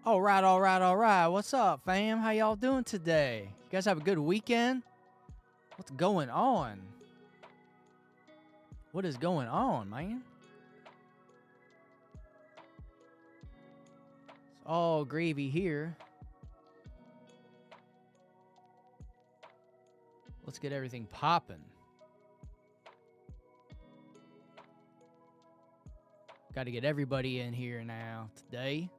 All right, all right, all right. What's up, fam? How y'all doing today? You guys have a good weekend? What's going on? What is going on, man? It's all gravy here. Let's get everything popping. Got to get everybody in here now today.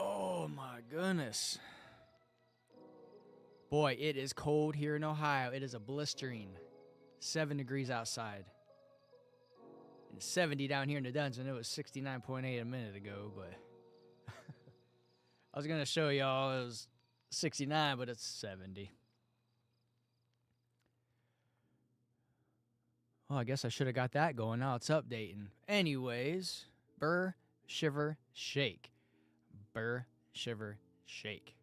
Oh my goodness. Boy, it is cold here in Ohio. It is a blistering 7 degrees outside. And 70 down here in the dungeon. It was 69.8 a minute ago, but I was going to show y'all it was 69, but it's 70. Well, I guess I should have got that going. Now it's updating. Anyways, burr, shiver, shake. Burr, shiver, shake.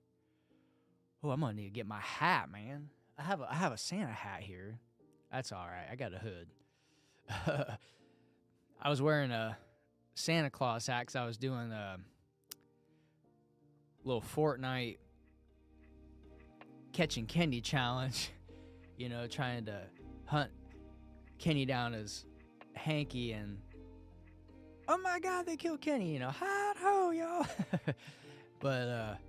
Oh, I'm gonna need to get my hat, man. I have a Santa hat here. That's all right. I got a hood. I was wearing a Santa Claus hat because I was doing a little Fortnite catching Kenny challenge. You know, trying to hunt Kenny down as Hanky, and oh my God, they killed Kenny. You know, hot ho, y'all. But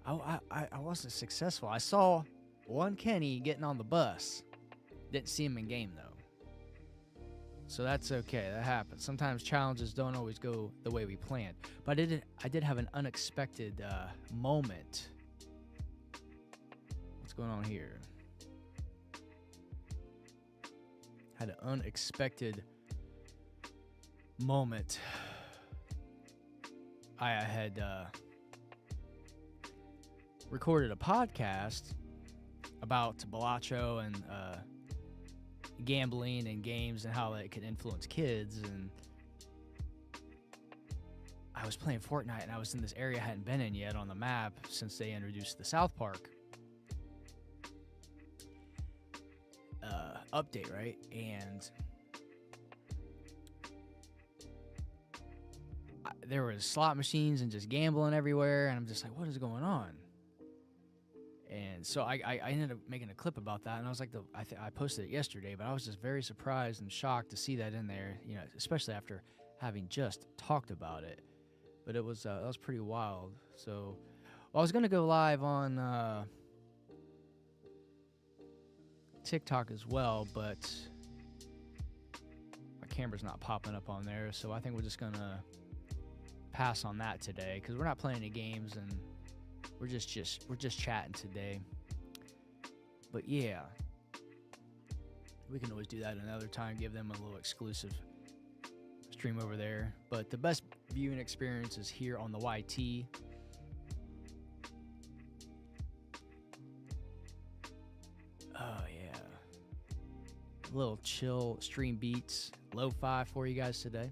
I wasn't successful. I saw one Kenny getting on the bus. Didn't see him in game though. So that's okay. That happens. Sometimes challenges don't always go the way we planned. But I did have an unexpected moment. What's going on here? Had an unexpected moment. I had recorded a podcast about Balacho and gambling and games and how it could influence kids. And I was playing Fortnite and I was in this area I hadn't been in yet on the map since they introduced the South Park update, right? And there was slot machines and just gambling everywhere, and I'm just like, what is going on? And so I ended up making a clip about that, and I was like, I posted it yesterday, but I was just very surprised and shocked to see that in there, you know, especially after having just talked about it. But it was that was pretty wild. So I was gonna go live on TikTok as well, but my camera's not popping up on there, so I think we're just gonna pass on that today because we're not playing any games and we're just chatting today. But yeah, we can always do that another time, give them a little exclusive stream over there. But the best viewing experience is here on the YT. Oh yeah, a little chill stream beats, lo-fi for you guys today.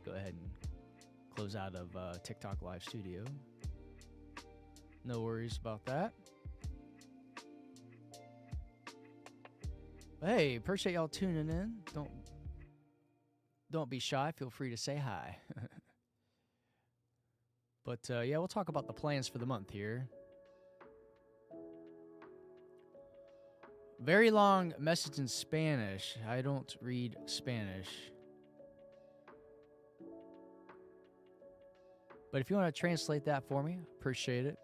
Go ahead and close out of TikTok Live Studio. No worries about that. But hey, appreciate y'all tuning in. Don't be shy. Feel free to say hi. But yeah, we'll talk about the plans for the month here. Very long message in Spanish. I don't read Spanish. But if you want to translate that for me, appreciate it.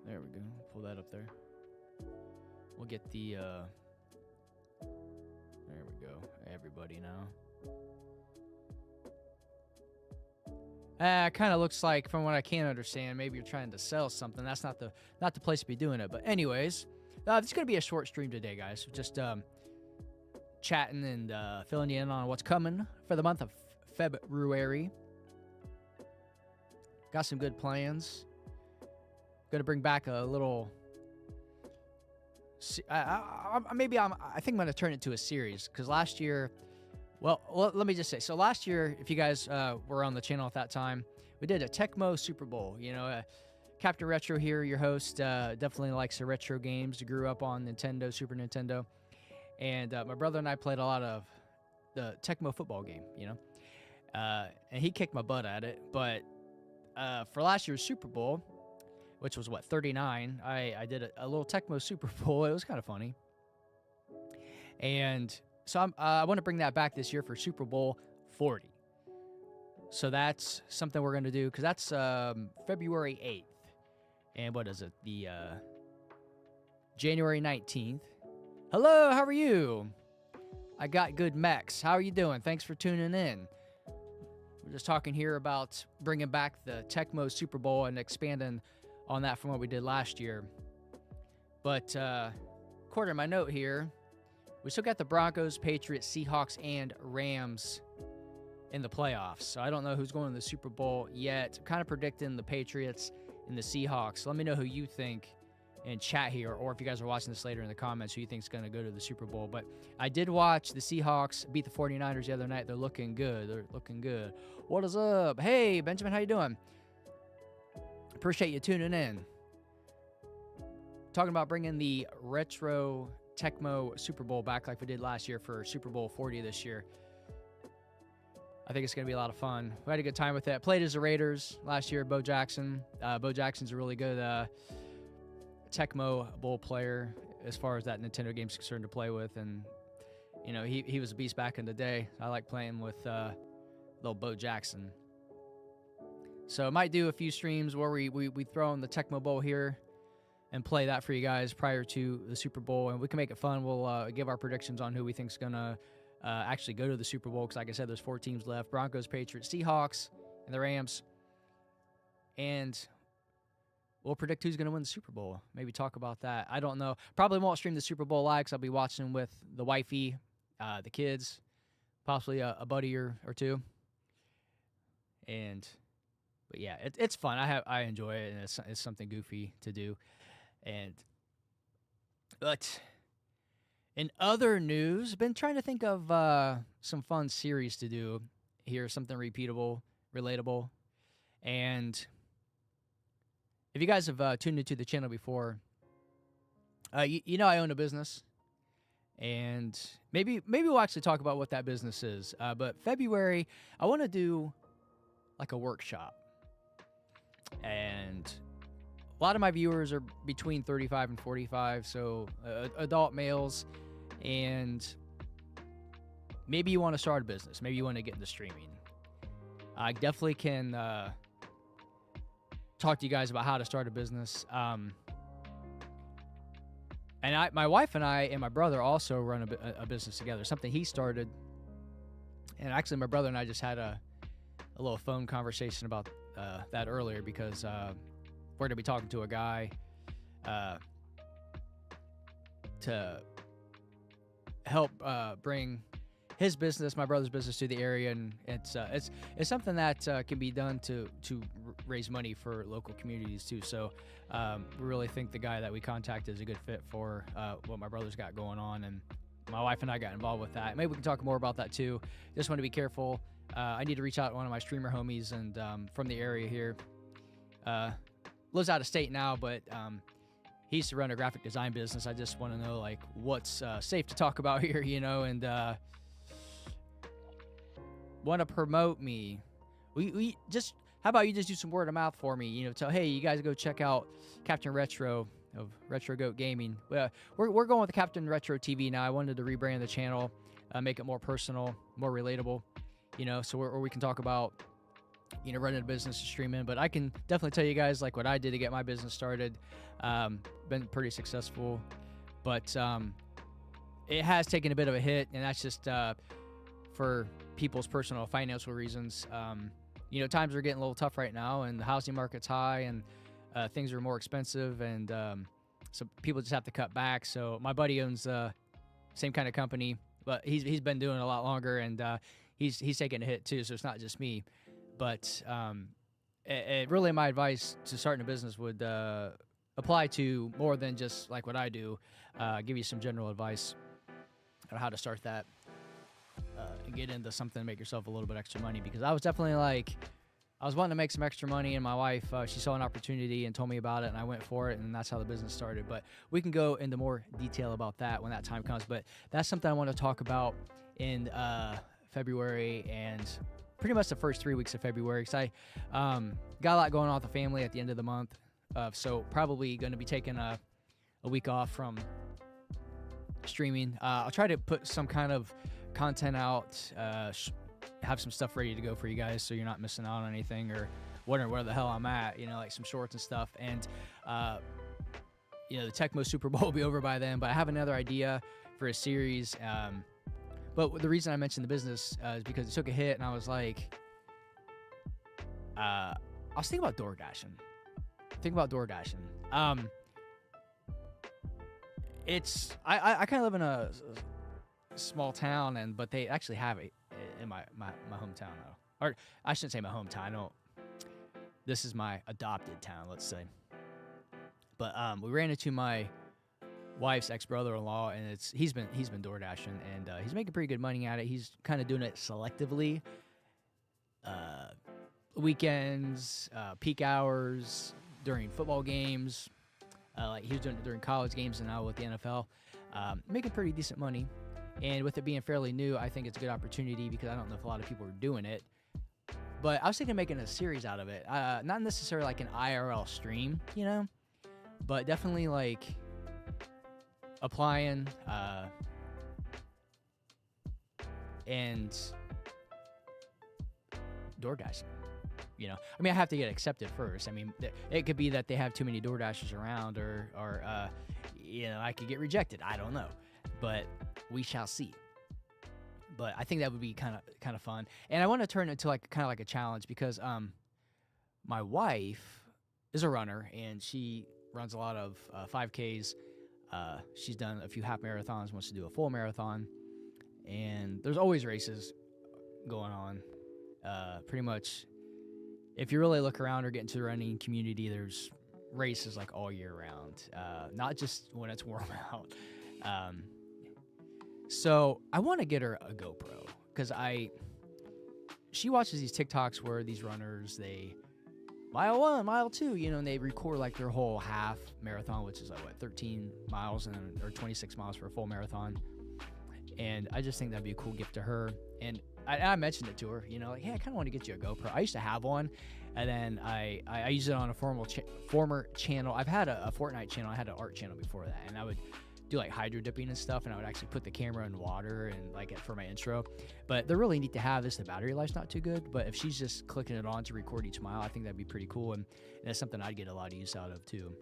There we go. Pull that up there. We'll get the, there we go. Everybody now. Kind of looks like, from what I can understand, maybe you're trying to sell something. That's not the place to be doing it. But anyways, this is going to be a short stream today, guys. Just chatting and filling you in on what's coming for the month of February. Got some good plans. Gonna bring back a little. I think I'm gonna turn it to a series because last year. Well, let me just say. So last year, if you guys were on the channel at that time, we did a Tecmo Super Bowl. You know, Captain Retro here, your host, definitely likes the retro games. Grew up on Nintendo, Super Nintendo. And my brother and I played a lot of the Tecmo football game, and he kicked my butt at it. But for last year's Super Bowl, which was what 39, I did a little Tecmo Super Bowl. It was kind of funny, and so I want to bring that back this year for Super Bowl 40. So that's something we're going to do, because that's February 8th. And what is it? The January 19th. Hello, how are you? I got good Mex. How are you doing? Thanks for tuning in. We're just talking here about bringing back the Tecmo Super Bowl and expanding on that from what we did last year. But according to my note here, we still got the Broncos, Patriots, Seahawks, and Rams in the playoffs. So I don't know who's going to the Super Bowl yet. I'm kind of predicting the Patriots and the Seahawks. Let me know who you think in chat here, or if you guys are watching this later in the comments, who you think is going to go to the Super Bowl. But I did watch the Seahawks beat the 49ers the other night. They're looking good. They're looking good. What is up? Hey, Benjamin, how you doing? Appreciate you tuning in. Talking about bringing the retro Tecmo Super Bowl back like we did last year for Super Bowl 40 this year. I think it's going to be a lot of fun. We had a good time with that. Played as the Raiders last year, Bo Jackson. Bo Jackson's a really good Tecmo Bowl player as far as that Nintendo game's concerned to play with. And, he was a beast back in the day. I like playing with little Bo Jackson. So I might do a few streams where we throw in the Tecmo Bowl here and play that for you guys prior to the Super Bowl. And we can make it fun. We'll give our predictions on who we think's going to actually go to the Super Bowl, because like I said, there's 4 teams left: Broncos, Patriots, Seahawks, and the Rams. And we'll predict who's going to win the Super Bowl. Maybe talk about that. I don't know. Probably won't stream the Super Bowl live, because I'll be watching with the wifey, the kids, possibly a buddy or two. But yeah, it's fun. I enjoy it, and it's something goofy to do. But in other news, been trying to think of some fun series to do here, something repeatable, relatable. And if you guys have tuned into the channel before, I own a business, and maybe we'll actually talk about what that business is. But February, I want to do like a workshop, and a lot of my viewers are between 35 and 45, so adult males, and maybe you want to start a business. Maybe you want to get into streaming. I definitely can talk to you guys about how to start a business. And my wife and I and my brother also run a business together, something he started. And actually, my brother and I just had a little phone conversation about that earlier, because we're going to be talking to a guy to help bring his business, my brother's business, to the area. And it's something that can be done to raise money for local communities too. So we really think the guy that we contacted is a good fit for what my brother's got going on, and my wife and I got involved with that. Maybe we can talk more about that too. Just want to be careful. I need to reach out to one of my streamer homies and from the area here. Lives out of state now, but he used to run a graphic design business. I just want to know like what's safe to talk about here, and want to promote me. We just, how about you just do some word of mouth for me? Tell, hey, you guys go check out Captain Retro of Retro Goat Gaming. We're going with Captain Retro TV now. I wanted to rebrand the channel, make it more personal, more relatable. So where we can talk about running a business and streaming. But I can definitely tell you guys like what I did to get my business started. Been pretty successful, but it has taken a bit of a hit, and that's just for people's personal financial reasons. Times are getting a little tough right now, and the housing market's high, and things are more expensive, and so people just have to cut back. So my buddy owns same kind of company, but he's been doing it a lot longer, and he's taking a hit too. So it's not just me. But really, my advice to starting a business would apply to more than just like what I do. Give you some general advice on how to start that and get into something to make yourself a little bit extra money. Because I was definitely like, I was wanting to make some extra money, and my wife, she saw an opportunity and told me about it, and I went for it, and that's how the business started. But we can go into more detail about that when that time comes. But that's something I want to talk about in February and pretty much the first 3 weeks of February, because I got a lot going on with the family at the end of the month. So probably going to be taking a week off from streaming. I'll try to put some kind of content out, have some stuff ready to go for you guys, so you're not missing out on anything or wondering where the hell I'm at, like some shorts and stuff. And the Tecmo Super Bowl will be over by then, but I have another idea for a series. But the reason I mentioned the business is because it took a hit, and I was like, I was thinking about DoorDashing. I kind of live in a small town, but they actually have it in my hometown, though. Or I shouldn't say my hometown. This is my adopted town, let's say. But we ran into my wife's ex-brother-in-law, and he's been DoorDashing, and he's making pretty good money at it. He's kind of doing it selectively. Weekends, peak hours, during football games. Like he was doing it during college games, and now with the NFL. Making pretty decent money. And with it being fairly new, I think it's a good opportunity because I don't know if a lot of people are doing it. But I was thinking of making a series out of it. Not necessarily like an IRL stream, but definitely like applying and DoorDashing. I have to get accepted first. It could be that they have too many DoorDashers around, or I could get rejected. I don't know, but we shall see. But I think that would be kind of fun, and I want to turn it into like kind of like a challenge because my wife is a runner, and she runs a lot of 5Ks. She's done a few half marathons, wants to do a full marathon, and there's always races going on. Pretty much, if you really look around or get into the running community, there's races like all year round, not just when it's warm out. So I want to get her a GoPro because she watches these TikToks where these runners, they mile 1, mile 2, and they record like their whole half marathon, which is like 13 miles or 26 miles for a full marathon. And I just think that'd be a cool gift to her. And I mentioned it to her, like, hey, I kind of want to get you a GoPro. I used to have one, and then I used it on a former channel. I've had a Fortnite channel. I had an art channel before that, and I would do like hydro dipping and stuff, and I would actually put the camera in water and like it for my intro. But they're really neat to have this. The battery life's not too good, but if she's just clicking it on to record each mile, I think that'd be pretty cool, and that's something I'd get a lot of use out of too.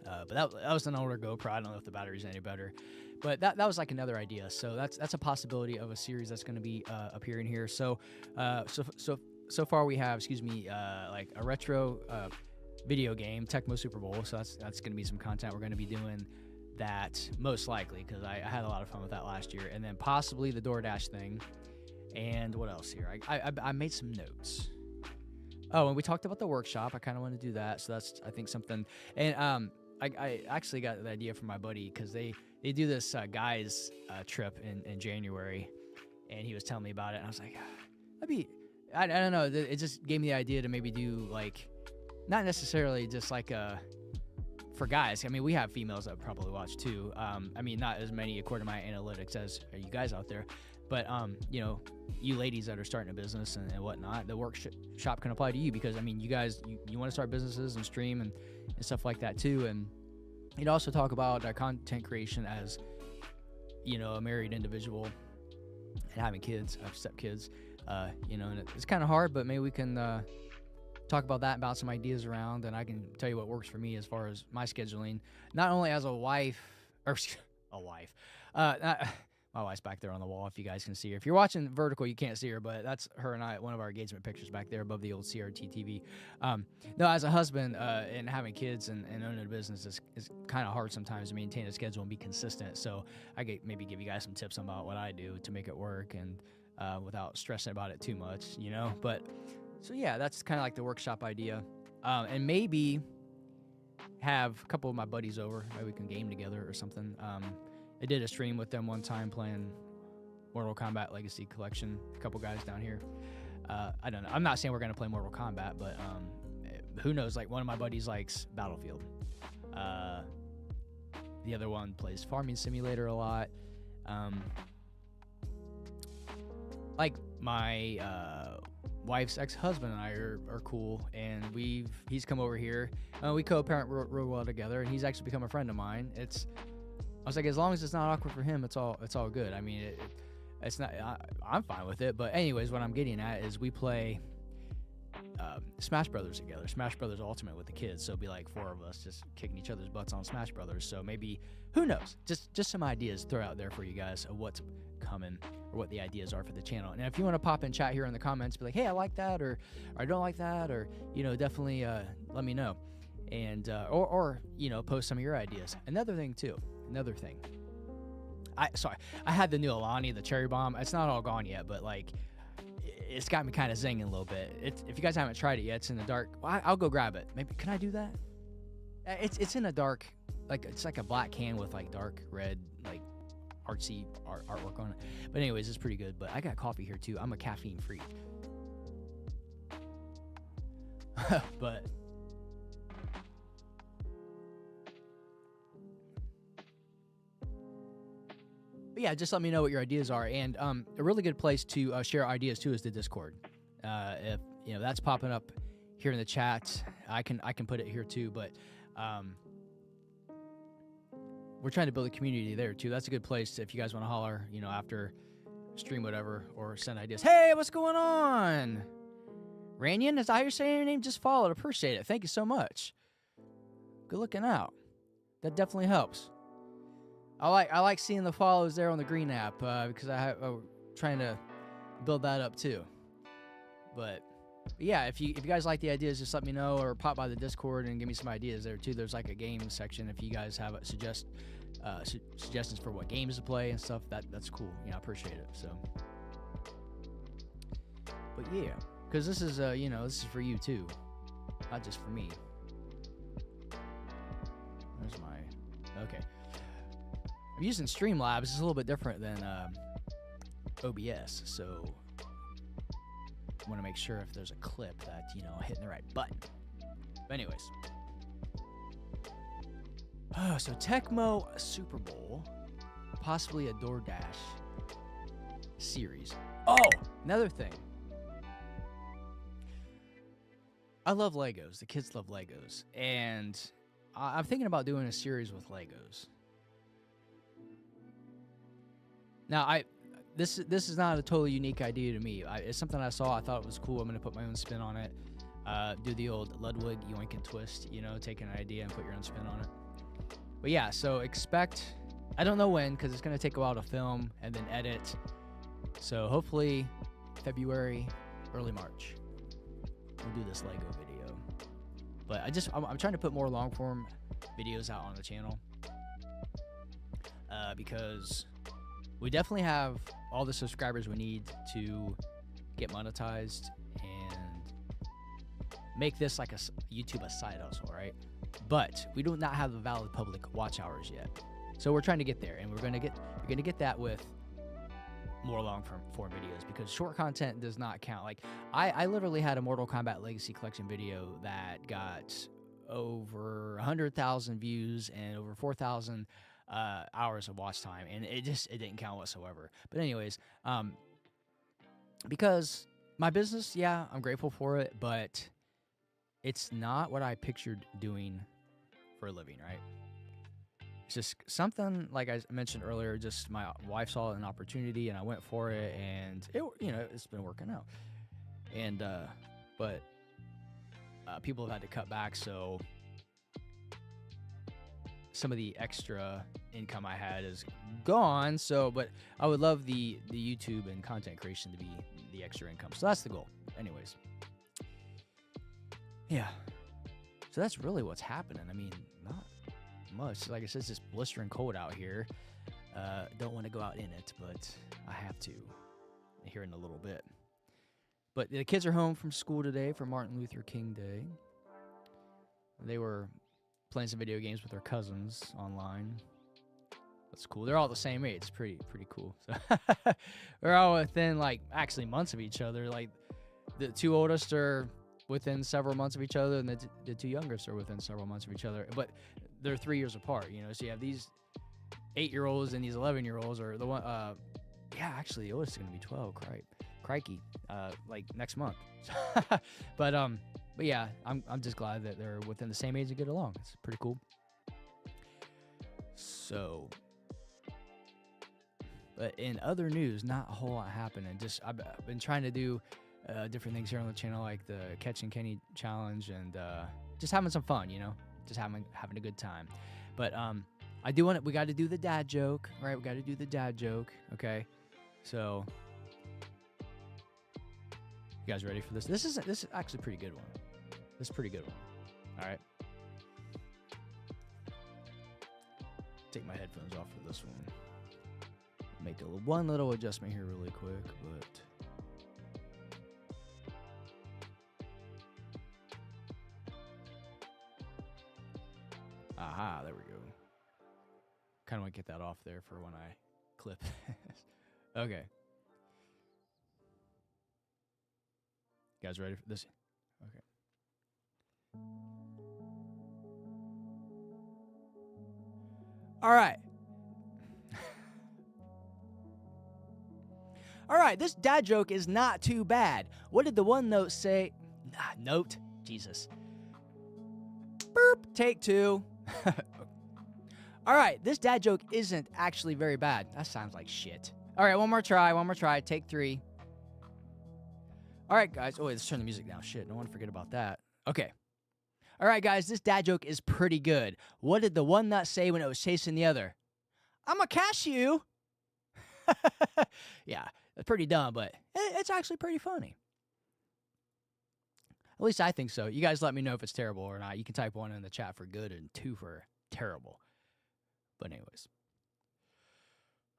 But that was an older GoPro. I don't know if the battery's any better. But that was like another idea. So that's a possibility of a series that's going to be appearing here. So far we have, like a retro video game, Tecmo Super Bowl. So that's going to be some content we're going to be doing that most likely because I had a lot of fun with that last year. And then possibly the DoorDash thing. And what else here? I made some notes. Oh, and we talked about the workshop. I kind of want to do that. So that's, I think, something. And I actually got the idea from my buddy because they do this guys trip in January, and he was telling me about it, and I was like, I don't know, it just gave me the idea to maybe do like, not necessarily just like for guys. We have females that probably watch too. Not as many according to my analytics as you guys out there, but you ladies that are starting a business and whatnot, the workshop can apply to you because you guys, you want to start businesses and stream and stuff like that too. And you'd also talk about content creation as a married individual and having kids. I have stepkids, and it's kind of hard, but maybe we can talk about that, bounce some ideas around, and I can tell you what works for me as far as my scheduling, not only as a wife, my wife's back there on the wall if you guys can see her. If you're watching vertical, you can't see her, but that's her and I, one of our engagement pictures back there above the old CRT TV. No, as a husband and having kids and owning a business is kind of hard sometimes to maintain a schedule and be consistent. So I could maybe give you guys some tips about what I do to make it work and without stressing about it too much, But so yeah, that's kind of like the workshop idea. And maybe have a couple of my buddies over. Maybe we can game together or something. I did a stream with them one time playing Mortal Kombat Legacy Collection, a couple guys down here. I don't know. I'm not saying we're gonna play Mortal Kombat, but who knows? Like one of my buddies likes Battlefield. The other one plays Farming Simulator a lot. Like my wife's ex-husband and I are cool, and he's come over here. We co-parent real well together, and he's actually become a friend of mine. I was like, as long as it's not awkward for him, it's all good. I mean, it's not. I'm fine with it. But anyways, what I'm getting at is we play Smash Brothers together. Smash Brothers Ultimate with the kids. So it'll be like 4 of us just kicking each other's butts on Smash Brothers. So maybe, who knows? Just some ideas throw out there for you guys of what's coming or what the ideas are for the channel. And if you want to pop in chat here in the comments, be like, hey, I like that, or I don't like that, or definitely let me know, and or post some of your ideas. Another thing. I had the new Alani, the cherry bomb. It's not all gone yet, but like it's got me kind of zinging a little bit. If you guys haven't tried it yet, it's in the dark. Well, I'll go grab it. Maybe can I do that? It's in a dark, like it's like a black can with like dark red like artsy artwork on it. But anyways, it's pretty good. But I got coffee here too. I'm a caffeine freak. But yeah, just let me know what your ideas are. And a really good place to share ideas too is the Discord. If that's popping up here in the chat, I can put it here too. But we're trying to build a community there too. That's a good place if you guys want to holler, after stream, whatever, or send ideas. Hey, what's going on? Ranyan, is that how you're saying your name? Just followed. Appreciate it. Thank you so much. Good looking out. That definitely helps. I like seeing the follows there on the green app because I'm trying to build that up too. But yeah, if you guys like the ideas, just let me know or pop by the Discord and give me some ideas there too. There's like a game section if you guys have suggestions for what games to play and stuff. That's cool. I appreciate it. So, but yeah, because this is this is for you too, not just for me. There's my okay. I'm using Streamlabs. It's a little bit different than OBS, so I want to make sure if there's a clip that hitting the right button. But anyways, so Tecmo Super Bowl, possibly a DoorDash series. Oh, another thing. I love Legos. The kids love Legos, and I'm thinking about doing a series with Legos. Now, this is not a totally unique idea to me. It's something I saw. I thought it was cool. I'm going to put my own spin on it. Do the old Ludwig yoink and twist, take an idea and put your own spin on it. But yeah, so expect, I don't know when, because it's going to take a while to film and then edit. So hopefully February, early March, we'll do this Lego video. But I'm trying to put more long form videos out on the channel because we definitely have all the subscribers we need to get monetized and make this like a YouTube a side hustle, right? But we do not have the valid public watch hours yet. So we're trying to get there, and you're gonna get that with more long form videos, because short content does not count. Like I literally had a Mortal Kombat Legacy Collection video that got over 100,000 views and over 4,000 hours of watch time, and it didn't count whatsoever. But anyways, because my business, yeah, I'm grateful for it, but it's not what I pictured doing for a living, right? It's just something, like I mentioned earlier, just my wife saw an opportunity and I went for it, and it's been working out. And but people have had to cut back, so some of the extra income I had is gone. So, but I would love the YouTube and content creation to be the extra income. So that's the goal. Anyways, yeah. So that's really what's happening. I mean, not much. Like I said, it's just blistering cold out here. Don't want to go out in it, but I have to here in a little bit. But the kids are home from school today for Martin Luther King Day. They were playing some video games with their cousins online. That's cool. They're all the same age. It's pretty cool. So we're all within actually months of each other. Like the two oldest are within several months of each other, and the two youngest are within several months of each other. But they're 3 years apart, you know. So you have these 8-year-olds and these 11-year-olds, or the one. Yeah, actually, the oldest is gonna be 12. Crikey, like next month. But yeah, I'm just glad that they're within the same age and get along. It's pretty cool. So, but in other news, not a whole lot happening. Just I've been trying to do different things here on the channel, like the Catching Kenny challenge, and just having some fun, you know, just having a good time. But I do want we got to do the dad joke, right? We got to do the dad joke, okay? So, you guys ready for this? This is actually a pretty good one. This is a pretty good one. All right. Take my headphones off for this one. Make one little adjustment here really quick, but aha, there we go. Kind of want to get that off there for when I clip. Okay. You guys ready for this? Okay. All right. All right, this dad joke is not too bad. What did the one note say? Note? Jesus. Burp, take 2. All right, this dad joke isn't actually very bad. That sounds like shit. All right, one more try, take 3. All right, guys. Oh, wait, let's turn the music down. Shit, don't want to forget about that. Okay. All right, guys, this dad joke is pretty good. What did the one nut say when it was chasing the other? I'm a cashew. Yeah, it's pretty dumb, but it's actually pretty funny. At least I think so. You guys let me know if it's terrible or not. You can type 1 in the chat for good and 2 for terrible. But anyways.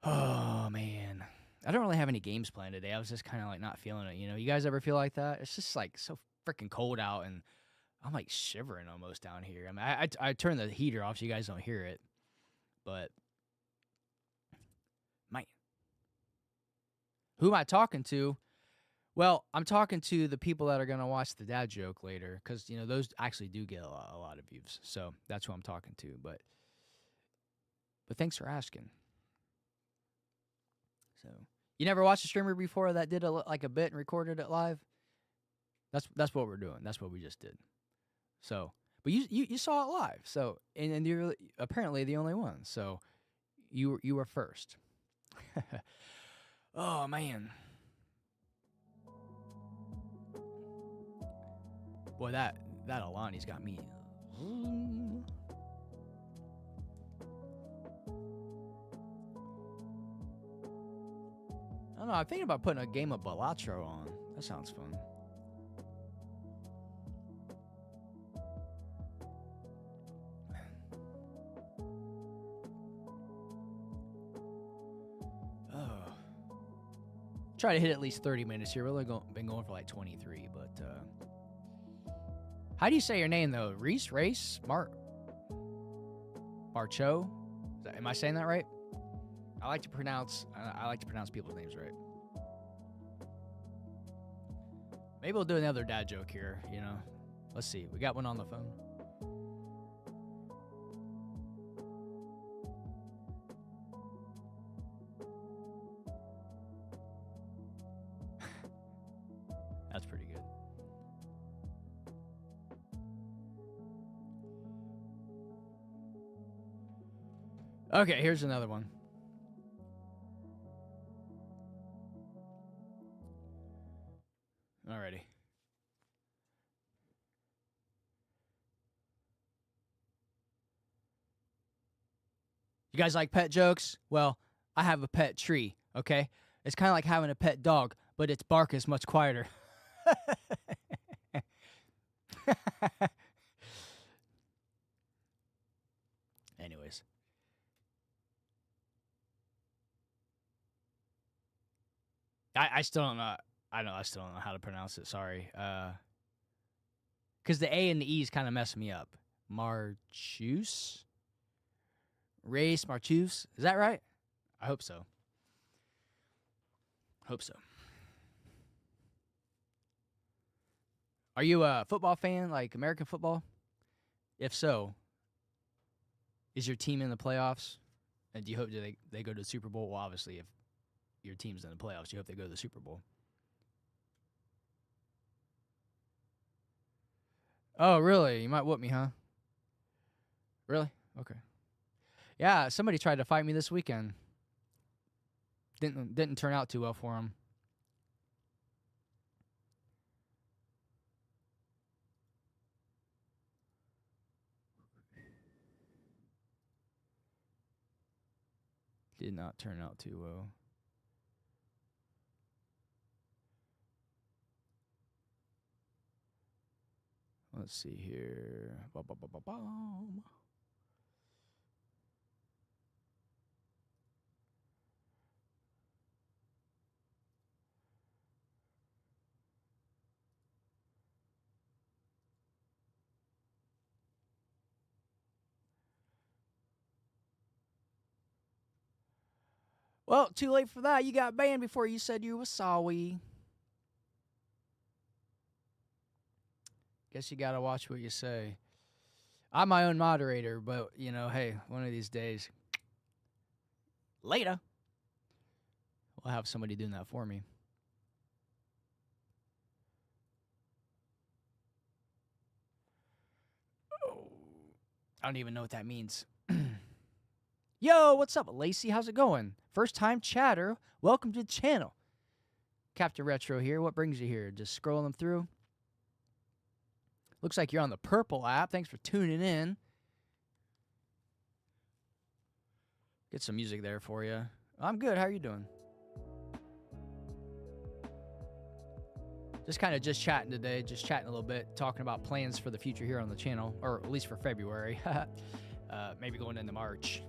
Oh, man. I don't really have any games planned today. I was just kind of like not feeling it, you know? You guys ever feel like that? It's just like so freaking cold out, and I'm like shivering almost down here. I mean, I turned the heater off so you guys don't hear it. But, who am I talking to? Well, I'm talking to the people that are going to watch the dad joke later, because, you know, those actually do get a lot of views. So that's who I'm talking to. But thanks for asking. So, you never watched a streamer before that did like a bit and recorded it live? That's what we're doing. That's what we just did. So, but you saw it live. So, and you're apparently the only one. So, you were first. Oh, man. Boy, that Alani's got me. I don't know. I'm thinking about putting a game of Balatro on. That sounds fun. Try to hit at least 30 minutes here. We've only been going for like 23, but how do you say your name though? Race? Marcho? Am I saying that right? I like to pronounce people's names right. Maybe we'll do another dad joke here, you know. Let's see. We got one on the phone. That's pretty good. Okay, here's another one. Alrighty. You guys like pet jokes? Well, I have a pet tree, okay? It's kind of like having a pet dog, but its bark is much quieter. Anyways. I still don't know. I still don't know how to pronounce it. Sorry. Because the A and the E's kind of mess me up. Marchus? Race Marchus? Is that right? I hope so. Hope so. Are you a football fan, like American football? If so, is your team in the playoffs? And do you hope they go to the Super Bowl? Well, obviously, if your team's in the playoffs, you hope they go to the Super Bowl. Oh, really? You might whoop me, huh? Really? Okay. Yeah, somebody tried to fight me this weekend. Didn't turn out too well for him. Did not turn out too well. Let's see here. Well, too late for that. You got banned before you said you were sorry. Guess you gotta watch what you say. I'm my own moderator, but, hey, one of these days, later, we'll have somebody doing that for me. Oh, I don't even know what that means. Yo, what's up, Lacey? How's it going? First time chatter. Welcome to the channel. Captain Retro here. What brings you here? Just scrolling them through. Looks like you're on the Purple app. Thanks for tuning in. Get some music there for you. I'm good. How are you doing? Just kind of chatting today. Just chatting a little bit. Talking about plans for the future here on the channel. Or at least for February. Maybe going into March.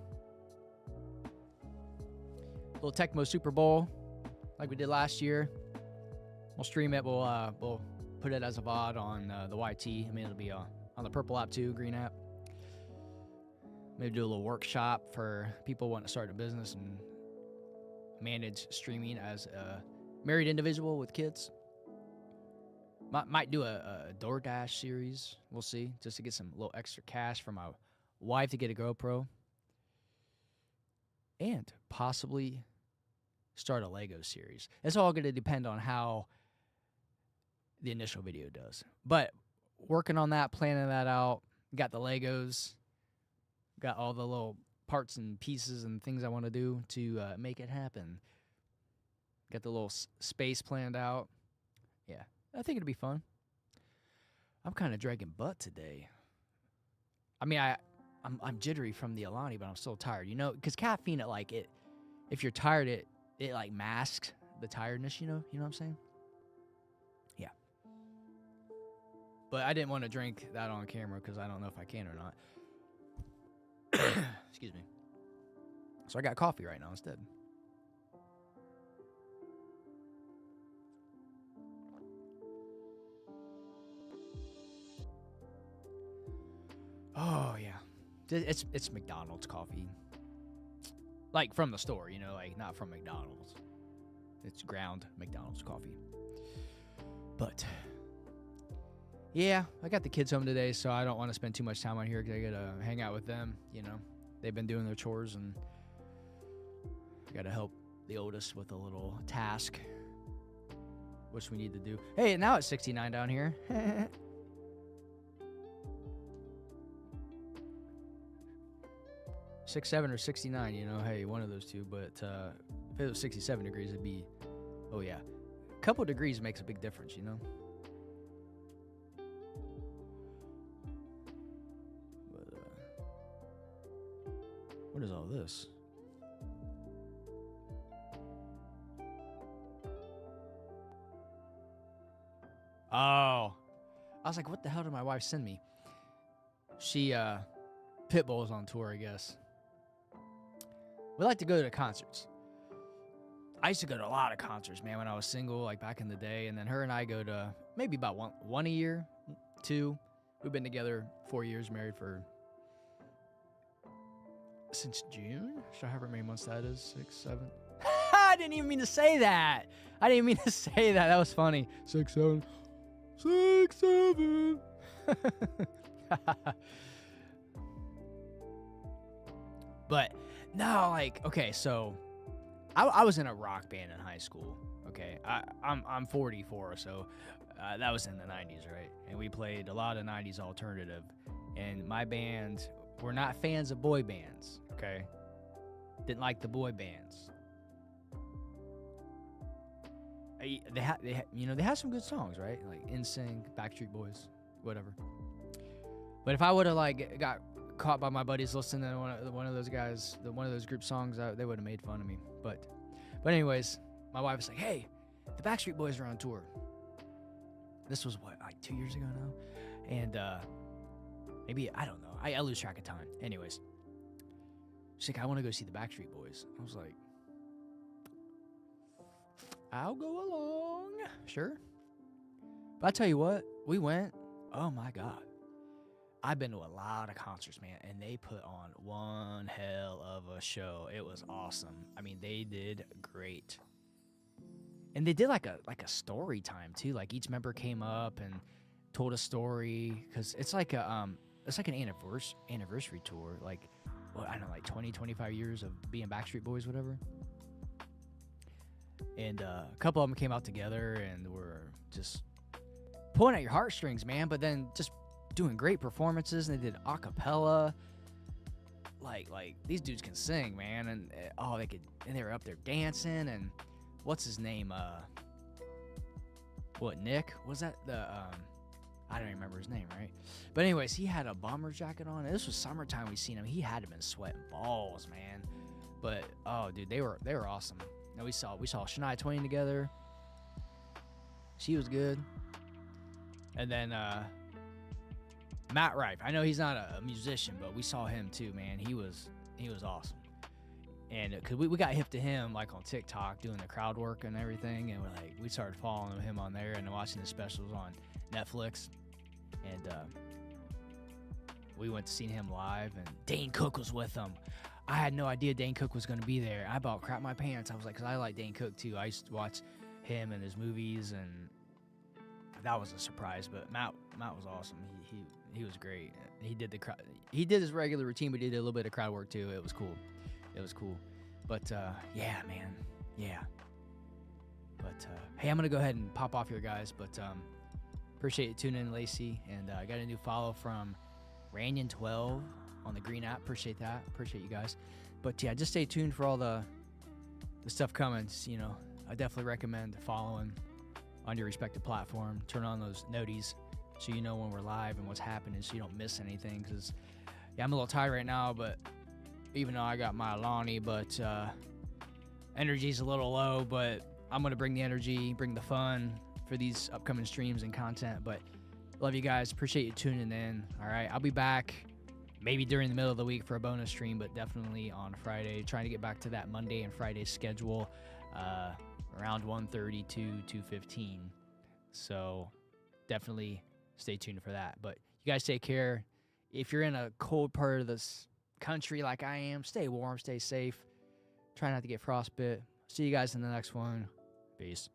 Little Tecmo Super Bowl, like we did last year. We'll stream it. We'll put it as a VOD on the YT. I mean, it'll be on the Purple app too, Green app. Maybe do a little workshop for people wanting to start a business and manage streaming as a married individual with kids. Might do a DoorDash series. We'll see, just to get some little extra cash for my wife to get a GoPro. And possibly start a Lego series. It's all going to depend on how the initial video does. But working on that, planning that out. Got the Legos. Got all the little parts and pieces and things I want to do to make it happen. Got the little space planned out. Yeah, I think it'll be fun. I'm kind of dragging butt today. I mean, I'm jittery from the Alani, but I'm still tired. Because caffeine, if you're tired, it like masks the tiredness. You know what I'm saying? Yeah. But I didn't want to drink that on camera because I don't know if I can or not. Excuse me. So I got coffee right now instead. Oh yeah. It's McDonald's coffee. Like from the store, like not from McDonald's. It's ground McDonald's coffee. But yeah, I got the kids home today, so I don't want to spend too much time on here because I gotta hang out with them. They've been doing their chores, and I gotta help the oldest with a little task, which we need to do. Hey, now it's 69 down here. 67 or 69, hey, one of those two. But if it was 67 degrees, it'd be, oh yeah, a couple degrees makes a big difference, But what is all this? Oh, I was like, what the hell did my wife send me? She Pitbull is on tour, I guess. We like to go to concerts. I used to go to a lot of concerts, man, when I was single, like back in the day. And then her and I go to maybe about one a year, two. We've been together 4 years, married since June. Should I have how many months that is? 6, 7. I didn't even mean to say that. That was funny. 6, 7. 6, 7. But no, like, okay, so I was in a rock band in high school. Okay, I'm 44, so that was in the 90s, right? And we played a lot of 90s alternative. And my band, we're not fans of boy bands. Okay, didn't like the boy bands. They had some good songs, right? Like NSYNC, Backstreet Boys, whatever. But if I would have like got caught by my buddies listening to one of those guys, one of those group songs, they would have made fun of me. But anyways, my wife was like, "Hey, the Backstreet Boys are on tour." This was what, like 2 years ago now, and maybe I don't know. I lose track of time. Anyways, she's like, "I want to go see the Backstreet Boys." I was like, "I'll go along, sure." But I tell you what, we went. Oh my God. I've been to a lot of concerts, man, and they put on one hell of a show. It was awesome. I mean, they did great. And they did like a story time too. Like each member came up and told a story, cuz it's like an anniversary tour, like I don't know, like 20, 25 years of being Backstreet Boys, whatever. And a couple of them came out together and were just pulling at your heartstrings, man, but then just doing great performances. And they did a cappella. Like these dudes can sing, man, and they were up there dancing. And what's his name? Nick? Was that the I don't remember his name, right? But anyways, he had a bomber jacket on. And this was summertime. We seen him. He had to been sweating balls, man. But oh, dude, they were awesome. And we saw Shania Twain together. She was good. And then Matt Rife. I know he's not a musician, but we saw him too, man. He was awesome. And cause we got hip to him like on TikTok doing the crowd work and everything, and we started following him on there and watching the specials on Netflix. And we went to see him live, and Dane Cook was with him. I had no idea Dane Cook was going to be there. I about crap my pants. I was like, because I like Dane Cook too. I used to watch him and his movies, and that was a surprise. But Matt was awesome. He was great. He did his regular routine, but he did a little bit of crowd work too. It was cool. But yeah, man, yeah. But hey, I'm gonna go ahead and pop off here, guys. But appreciate you tuning in, Lacey. And I got a new follow from Ranyan12 on the Green app. Appreciate that. Appreciate you guys. But yeah, just stay tuned for all the stuff coming. I definitely recommend following on your respective platform. Turn on those noties so you know when we're live and what's happening, so you don't miss anything. Because yeah, I'm a little tired right now, but even though I got my Alani, but energy's a little low. But I'm gonna bring the energy, bring the fun for these upcoming streams and content. But love you guys. Appreciate you tuning in. All right, I'll be back maybe during the middle of the week for a bonus stream, but definitely on Friday. Trying to get back to that Monday and Friday schedule around 1:30 to 2:15. So definitely stay tuned for that. But you guys take care. If you're in a cold part of this country like I am, stay warm, stay safe. Try not to get frostbite. See you guys in the next one. Peace.